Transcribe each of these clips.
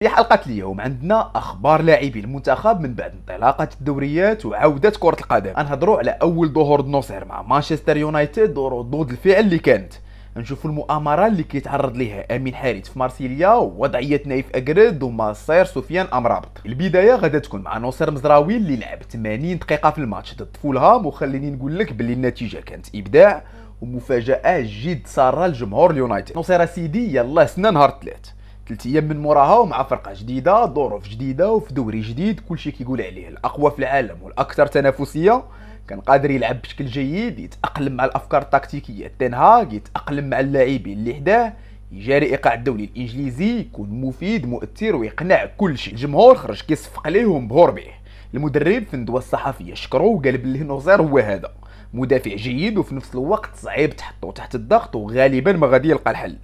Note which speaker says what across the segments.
Speaker 1: في حلقة اليوم عندنا أخبار لاعبي المنتخب من بعد انطلاقة الدوريات وعودة كرة القدم. غنهضروا على أول ظهور نصير مع مانشستر يونايتد وردود الفعل اللي كانت. نشوفوا المؤامرة اللي كيتعرض ليها أمين حارث في مارسيليا ووضعية نايف أكرد ومصير سفيان أمرابط. البداية غادا تكون مع نصير مزراوي اللي لعب 80 دقيقة في الماتش ضد فولهام، وخليني نقول لك باللي النتيجة كانت إبداع ومفاجأة جد سارة لجمهور اليونايتد. نصير سيدي يلاه سنة نهار الثلاث، 3 ايام من موراها ومع فرقه جديده، ظروف جديده وفي دوري جديد، كلشي كيقول عليه الاقوى في العالم والاكثر تنافسيه. كان قادر يلعب بشكل جيد، يتاقلم مع الافكار التكتيكيه تنهاغ، يتاقلم مع اللاعبين اللي حداه، يجاري ايقاع الدوري الانجليزي، يكون مفيد مؤثر ويقنع كل شيء. الجمهور خرج كيصفق عليه ومبهور به. المدرب في الندوه الصحفيه شكره وقال بلي نوزير هو هذا مدافع جيد وفي نفس الوقت صعيب تحطو تحت الضغط وغالبا ما غادي يلقى الحل،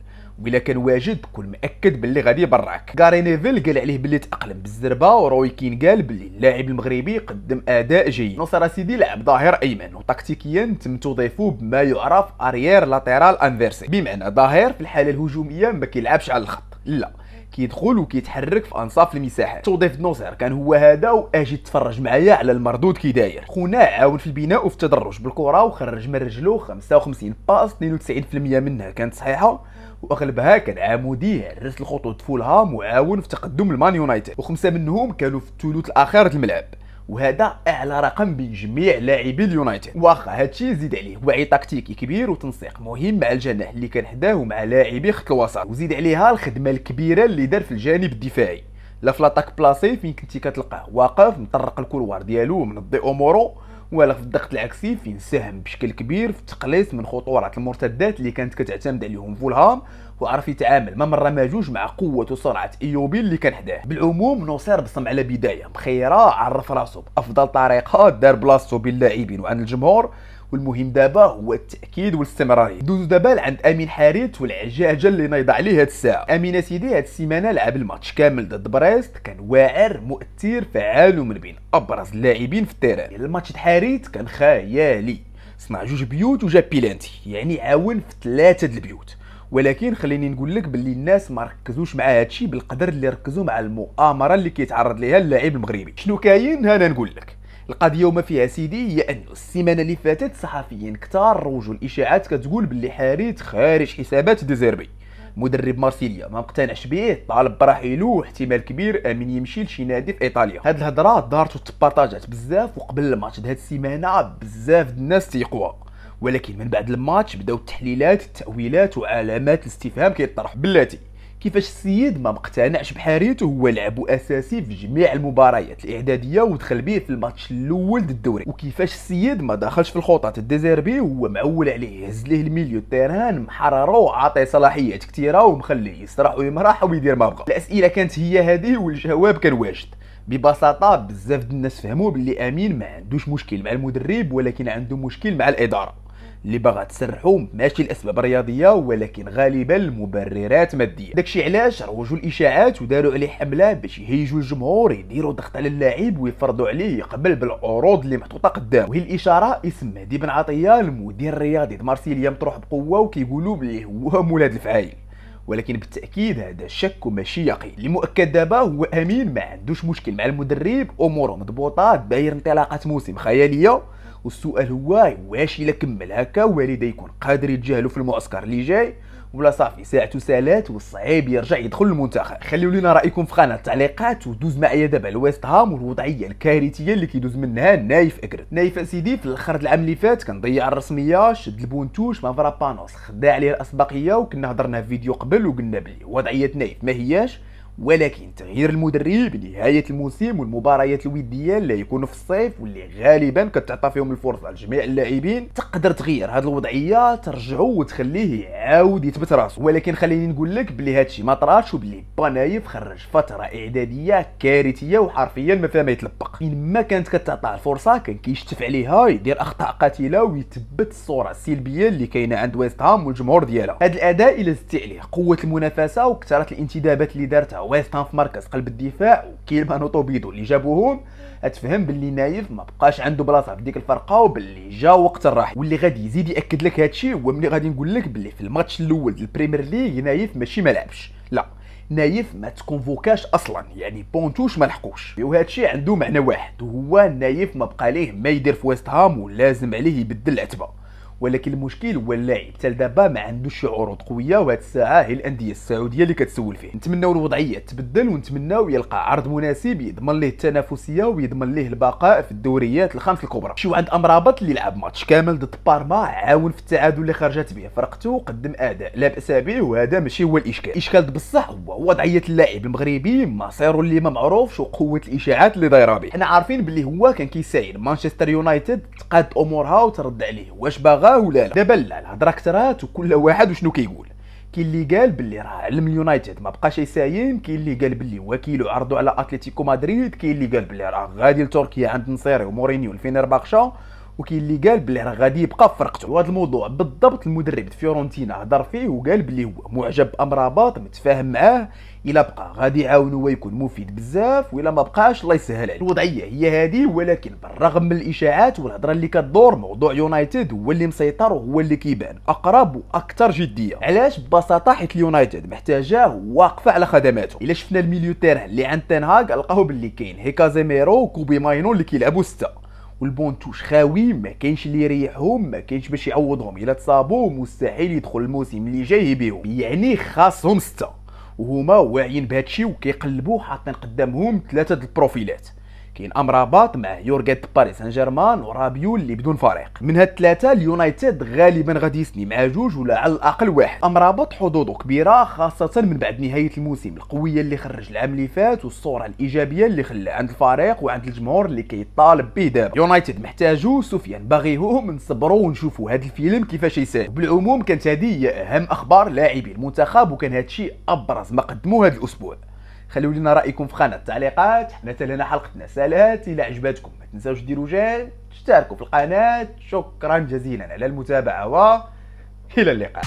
Speaker 1: وإلا كان واجد كون مأكد باللي غادي يبرعك. غاري نيفيل قال عليه باللي تأقلم بالزربه، وروي كين قال باللي اللاعب المغربي قدم اداء جيد. نصر سيدي لعب ظاهر ايمن، وتكتيكيا تم توظيفه بما يعرف اريير لاتيرال انفيرسي، بمعنى ظاهر في الحاله الهجوميه ما كيلعبش على الخط، لا كيدخل وكيتحرك في انصاف المساحات. توظيف نصير كان هو هذا، واجي تفرج معايا على المردود كي داير. خونا عاون في البناء وفي التدرج بالكره، وخرج من رجلو 55 باس، 92% منها كانت صحيحه واغلبها كان عمودي، هرس الخطوط فولهام وعاون في تقدم المان يونايتد، وخمسه منهم كانوا في الثلث الاخير الملعب، وهذا اعلى رقم بين جميع لاعبي اليونايتد. واخا هادشي زيد عليه وعي تكتيكي كبير وتنسيق مهم مع الجناح اللي كان حداه ومع لاعبي خط الوسط، وزيد عليها الخدمه الكبيره اللي دار في الجانب الدفاعي. لا في لاطاك بلاصي فين كنتي كتلقاه واقف مطرق الكولوار ديالو ومنضي امورو، ولا في الضغط العكسي فين ساهم بشكل كبير في التقليص من خطورات المرتدات اللي كانت كتعتمد عليهم فولهام، وعرف يتعامل ما مره ما جوج مع قوه وسرعه ايوبي اللي كان حداه. بالعموم نصير بصم على بدايه مخيره، عرف راسو بافضل طريقه، دار بلاصتو بين اللاعبين وعند الجمهور، والمهم دابا هو التاكيد والاستمراريه. دوزو دابا عند امين حارث والعجاجه اللي نايض عليه هاد الساعه. امين سيدي هاد السيمانه لعب الماتش كامل ضد بريست، كان واعر مؤثر فعال ومن بين ابرز اللاعبين في التيران. الماتش د حارث كان خيالي، صنع 2 بيوت وجاب بيلانتي، يعني عاون في 3 د البيوت. ولكن خليني نقول لك باللي الناس ما ركزوش مع هادشي بالقدر اللي ركزوا مع المؤامره اللي كيتعرض ليها اللاعب المغربي. شنو كاين؟ انا نقول لك القضيه وما فيها سيدي، هي انه السيمانه اللي فاتت صحفيين كتار روجوا الاشاعات كتقول باللي حارث خارج حسابات ديزيربي. مدرب مارسيليا ما مقتنعش به، طالب برحيلو، واحتمال كبير امين يمشي لشي نادي في ايطاليا. هاد الهضره دارت وتبارطاجات بزاف، وقبل الماتش د هاد السيمانه بزاف د الناس تيقوا، ولكن من بعد الماتش بداو التحليلات، التاويلات وعلامات الاستفهام كيطرح بلاتي. كيفاش السيد ما مقتنعش بحارث وهو لعبو اساسي في جميع المباريات الاعداديه ودخل به في الماتش الاول د الدوري، وكيفاش السيد ما دخلش في الخطط الديزيربي وهو معول عليه يهز ليه الميليو التيران، محررو وعاطيه صلاحيات كثيره ومخليه يسرح ويمرح ويدير ما بغى. الاسئله كانت هي هذه والجواب كان واجد. ببساطه بزاف د الناس فهموا باللي امين ما عندوش مشكل مع المدرب، ولكن عنده مشكل مع الاداره اللي باغا تسرحو، ماشي الاسباب رياضيه ولكن غالبا المبررات ماديه. داكشي علاش روجوا الاشاعات وداروا عليه حمله باش يهيجوا الجمهور، يديروا ضغط على اللاعب ويفرضوا عليه يقبل بالعروض اللي محطوطه قدامه. وهي الاشاره اسم مهدي بن عطيه، المدير الرياضي د مارسيليا، مطروح بقوه وكيقولوا بلي هو مولاد الفعايل، ولكن بالتاكيد هذا شك وماشي يقين. اللي مؤكد دابا هو امين ما عندوش مشكل مع المدرب، اموره مضبوطه، داير انطلاقه موسم خياليه، والسؤال هو واش الا كمل هكا والده يكون قادر يتجاهلوا في المعسكر اللي جاي، ولا صافي ساعته سالات وصعيب يرجع يدخل المنتخب. خليو لينا رايكم في قناه التعليقات، ودوز معايا دابا لويست هام والوضعيه الكارثيه اللي كيدوز منها نايف اكرد. نايف سيدي في الاخر العام اللي فات كان ضيع الرسميه، شد البونتوش مع فرابانوس، خدا عليه الاسبقيه، وكنا هضرنا في فيديو قبل وقلنا بلي وضعيه نايف ما هياش، ولكن تغيير المدرب نهاية الموسم والمباريات الودية اللي يكونوا في الصيف واللي غالبا كتعطى فيهم الفرصة لجميع اللاعبين تقدر تغير هذه الوضعية، ترجعه وتخليه يعاود يثبت راسه. ولكن خليني نقول لك بلي هادشي ما طراش، وبلي بانايف خرج فترة اعدادية كارثية وحرفيا ما فيها ما يتلبق. فين ما كانت كتعطى الفرصة كان كيشتف عليها، يدير اخطاء قاتلة ويثبت الصورة السلبية اللي كاينة عند ويست هام والجمهور ديالها. هذا الاداء الى زدتي عليه قوة المنافسة وكثرة الانتدابات اللي دارتها ويست هام في مركز قلب الدفاع وكيلمان وطوبيدو اللي جابوهم، اتفهم باللي نايف ما بقاش عنده بلاصه في ديك الفرقه، وباللي جا وقت الراحه. واللي غادي يزيد ياكد لك هادشي هو ملي غادي نقول لك باللي في الماتش الاول ديال البريمير ليغ نايف ماشي ما لعبش، لا نايف ما تكونفوكاش اصلا، يعني بونتوش ما لحقوش، وهذا الشيء عنده معنى واحد، وهو نايف ما بقى ليه ما يدير في ويست هام ولازم عليه يبدل العتبه. ولكن المشكل هو اللاعب حتى دابا ما عندوش شي عروض قويه، وهاد الساعه هي الانديه السعوديه اللي كتسول فيه. نتمناو الوضعيه تبدل، ونتمناو يلقى عرض مناسب يضمن ليه التنافسيه ويضمن ليه البقاء في الدوريات الخمس الكبرى. شو عند امرابط اللي لعب ماتش كامل ضد بارما، عاون في التعادل اللي خرجت به فرقته، قدم اداء لا باس به، وهذا ماشي هو الاشكال. الاشكال بصح هو وضعيه اللاعب المغربي، مصيره اللي ما معروفش، وقوه الاشاعات اللي دايره به. حنا عارفين باللي هو كان كيساير مانشستر يونايتد تقاد امورها وترد عليه واش باغا ولا لا. دابا لا، الهضره كثرات وكل واحد وشنو كيقول. كاين اللي قال باللي راه علم اليونايتد ما بقاش يساين، كاين اللي قال باللي وكيلو عرضوا على اتلتيكو مدريد، كاين اللي قال باللي راه غادي لتركيا عند نصيري ومورينيو الفينيرباخشا، وكاين اللي قال باللي راه غادي يبقى في فرقته. وهذا الموضوع بالضبط المدرب فيورنتينا هضر فيه وقال باللي هو معجب بامرابط، متفاهم معاه، الا بقى غادي يعاونو ويكون مفيد بزاف، والا ما بقاش الله يسهل عليه. الوضعيه هي هذه، ولكن بالرغم من الاشاعات والهضره اللي كدور، موضوع يونايتد هو اللي مسيطر وهو اللي كيبان اقرب واكثر جديه. علاش؟ ببساطه حيت اليونايتد محتاجاه واقفه على خدماته. الا شفنا الميليو تيران اللي عند تنهاغ لقاو باللي كاين هيكازيميرو وكوبي ماينو اللي كيلعبوا سته، والبونتوش خاوي، ما كاينش اللي يريحهم، ما كاينش باش يعوضهم. الا تصابوا مستحيل يدخل الموسم اللي جاي بهم، يعني خاصهم سته، وهما واعيين بهادشي وكيقلبوا حاطين قدامهم ثلاثه البروفيلات. كاين امراباط مع يورغيت باريس سان جيرمان ورابيو اللي بدون فريق. من هاد الثلاثه اليونايتد غالبا غادي يسني مع جوج ولا على الاقل واحد. امراباط حظوظه كبيره، خاصه من بعد نهايه الموسم القويه اللي خرج العام اللي فات، والصوره الايجابيه اللي خلى عند الفريق وعند الجمهور اللي كيطالب به دابا. يونايتد محتاجو، سفيان باغيهم، نصبروا ونشوفوا هاد الفيلم كيفاش يسال. بالعموم كانت هذه هي اهم اخبار لاعبي المنتخب، وكان هادشي ابرز ما قدموه هذا الاسبوع. خلوا لنا رايكم في خانه التعليقات. حنا لنا حلقتنا سالات، الى عجبتكم ما تنساوش ديروا جيم، تشتركوا في القناه. شكرا جزيلا على المتابعه والى اللقاء.